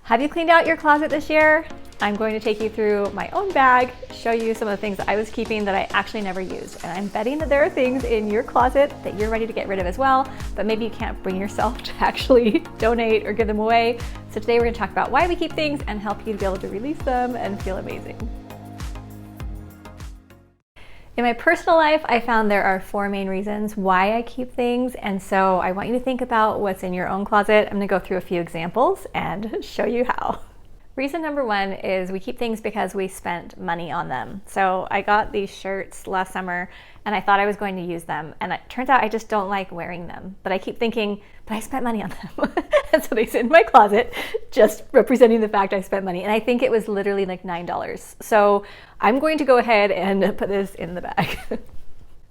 Have you cleaned out your closet this year? I'm going to take you through my own bag, show you some of the things that I was keeping that I actually never used. And I'm betting that there are things in your closet that you're ready to get rid of as well, but maybe you can't bring yourself to actually donate or give them away. So today we're going to talk about why we keep things and help you to be able to release them and feel amazing. In my personal life, I found there are 4 main reasons why I keep things, and so I want you to think about what's in your own closet. I'm going to go through a few examples and show you how. Reason number 1 is we keep things because we spent money on them. So I got these shirts last summer and I thought I was going to use them, and it turns out I just don't like wearing them, but I keep thinking, but I spent money on them. And so they sit in my closet, just representing the fact I spent money. And I think it was literally like $9. So I'm going to go ahead and put this in the bag.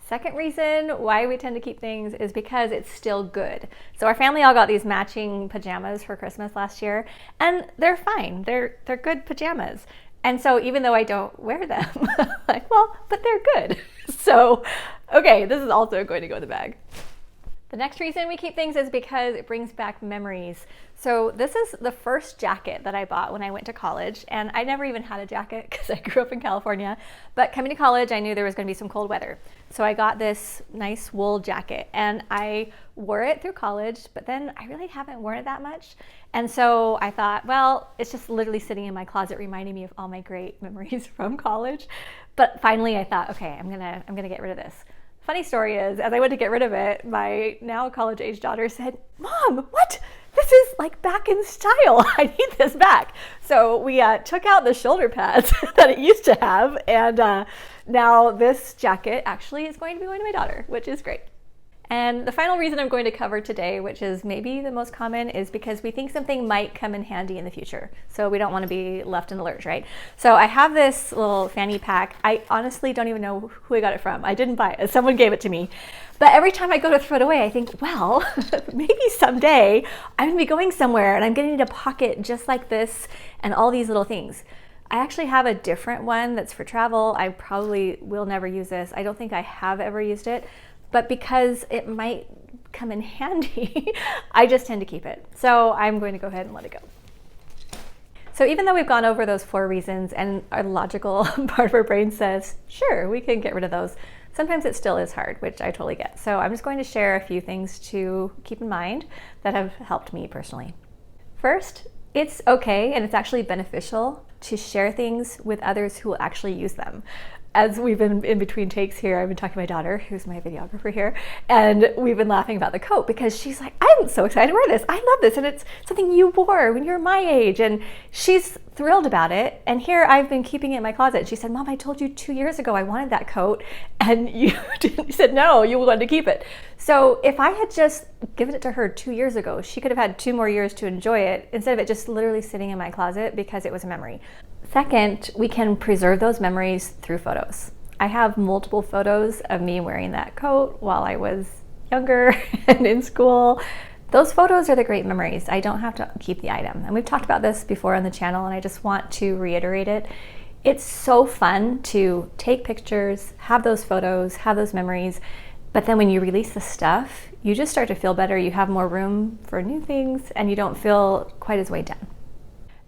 Second reason why we tend to keep things is because it's still good. So our family all got these matching pajamas for Christmas last year, and they're fine. They're good pajamas. And so even though I don't wear them, I'm like, well, but they're good. So, okay, this is also going to go in the bag. The next reason we keep things is because it brings back memories. So this is the first jacket that I bought when I went to college, and I never even had a jacket because I grew up in California. But coming to college, I knew there was going to be some cold weather. So I got this nice wool jacket and I wore it through college, but then I really haven't worn it that much. And so I thought, well, it's just literally sitting in my closet reminding me of all my great memories from college. But finally I thought, okay, I'm gonna get rid of this. Funny story is, as I went to get rid of it, my now college-age daughter said, "Mom, what? This is like back in style. I need this back." So we took out the shoulder pads that it used to have, and now this jacket actually is going to be going to my daughter, which is great. And the final reason I'm going to cover today, which is maybe the most common, is because we think something might come in handy in the future. So we don't want to be left in the lurch, right? So I have this little Fanny Pack. I honestly don't even know who I got it from. I didn't buy it. Someone gave it to me. But every time I go to throw it away, I think, well, maybe someday I'm going to be going somewhere and I'm going to need a pocket just like this and all these little things. I actually have a different one that's for travel. I probably will never use this. I don't think I have ever used it. But because it might come in handy, I just tend to keep it. So I'm going to go ahead and let it go. So even though we've gone over those 4 reasons and our logical part of our brain says, sure, we can get rid of those, sometimes it still is hard, which I totally get. So I'm just going to share a few things to keep in mind that have helped me personally. First, it's okay and it's actually beneficial to share things with others who will actually use them. As we've been in between takes here, I've been talking to my daughter, who's my videographer here, and we've been laughing about the coat because she's like, I'm so excited to wear this. I love this, and it's something you wore when you were my age, and she's thrilled about it. And here I've been keeping it in my closet. She said, Mom, I told you 2 years ago I wanted that coat, and you said no, you wanted to keep it. So if I had just given it to her 2 years ago, she could have had 2 more years to enjoy it instead of it just literally sitting in my closet because it was a memory. Second, we can preserve those memories through photos. I have multiple photos of me wearing that coat while I was younger and in school. Those photos are the great memories. I don't have to keep the item. And we've talked about this before on the channel, and I just want to reiterate it. It's so fun to take pictures, have those photos, have those memories, but then when you release the stuff, you just start to feel better. You have more room for new things, and you don't feel quite as weighed down.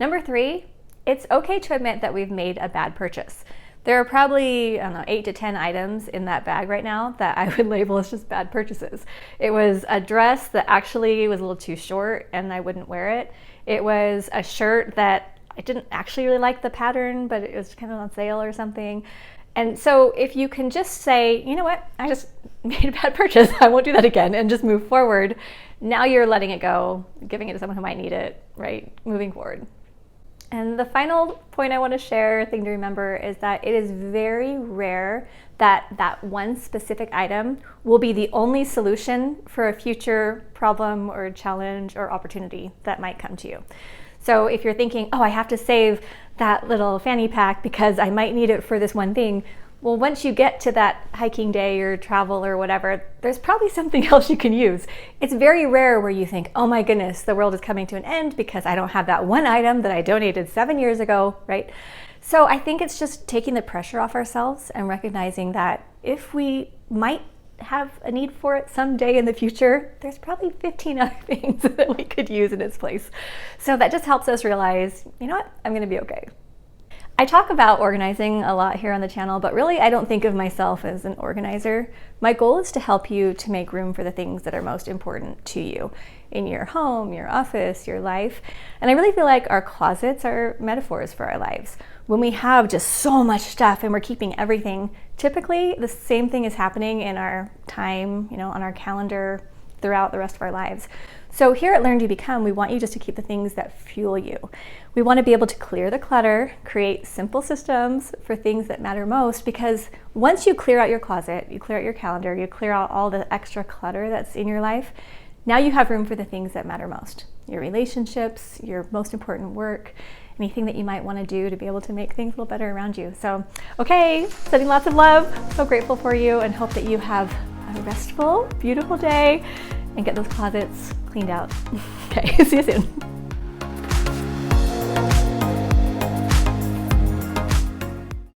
Number 3, it's okay to admit that we've made a bad purchase. There are probably, I don't know, 8 to 10 items in that bag right now that I would label as just bad purchases. It was a dress that actually was a little too short and I wouldn't wear it. It was a shirt that I didn't actually really like the pattern, but it was kind of on sale or something. And so if you can just say, you know what, I just made a bad purchase, I won't do that again, and just move forward, now you're letting it go, giving it to someone who might need it, right, moving forward. And the final point I want to share, thing to remember, is that it is very rare that that one specific item will be the only solution for a future problem or challenge or opportunity that might come to you. So if you're thinking, oh, I have to save that little fanny pack because I might need it for this one thing, well, once you get to that hiking day or travel or whatever, there's probably something else you can use. It's very rare where you think, oh my goodness, the world is coming to an end because I don't have that one item that I donated 7 years ago, right? So I think it's just taking the pressure off ourselves and recognizing that if we might have a need for it someday in the future, there's probably 15 other things that we could use in its place. So that just helps us realize, you know what, I'm gonna be okay. I talk about organizing a lot here on the channel, but really I don't think of myself as an organizer. My goal is to help you to make room for the things that are most important to you in your home, your office, your life. And I really feel like our closets are metaphors for our lives. When we have just so much stuff and we're keeping everything, typically the same thing is happening in our time, on our calendar throughout the rest of our lives. So here at Learn to Become, we want you just to keep the things that fuel you. We want to be able to clear the clutter, create simple systems for things that matter most, because once you clear out your closet, you clear out your calendar, you clear out all the extra clutter that's in your life, now you have room for the things that matter most. Your relationships, your most important work, anything that you might want to do to be able to make things a little better around you. So, okay, sending lots of love. So grateful for you and hope that you have a restful, beautiful day and get those closets cleaned out. Okay, see you soon.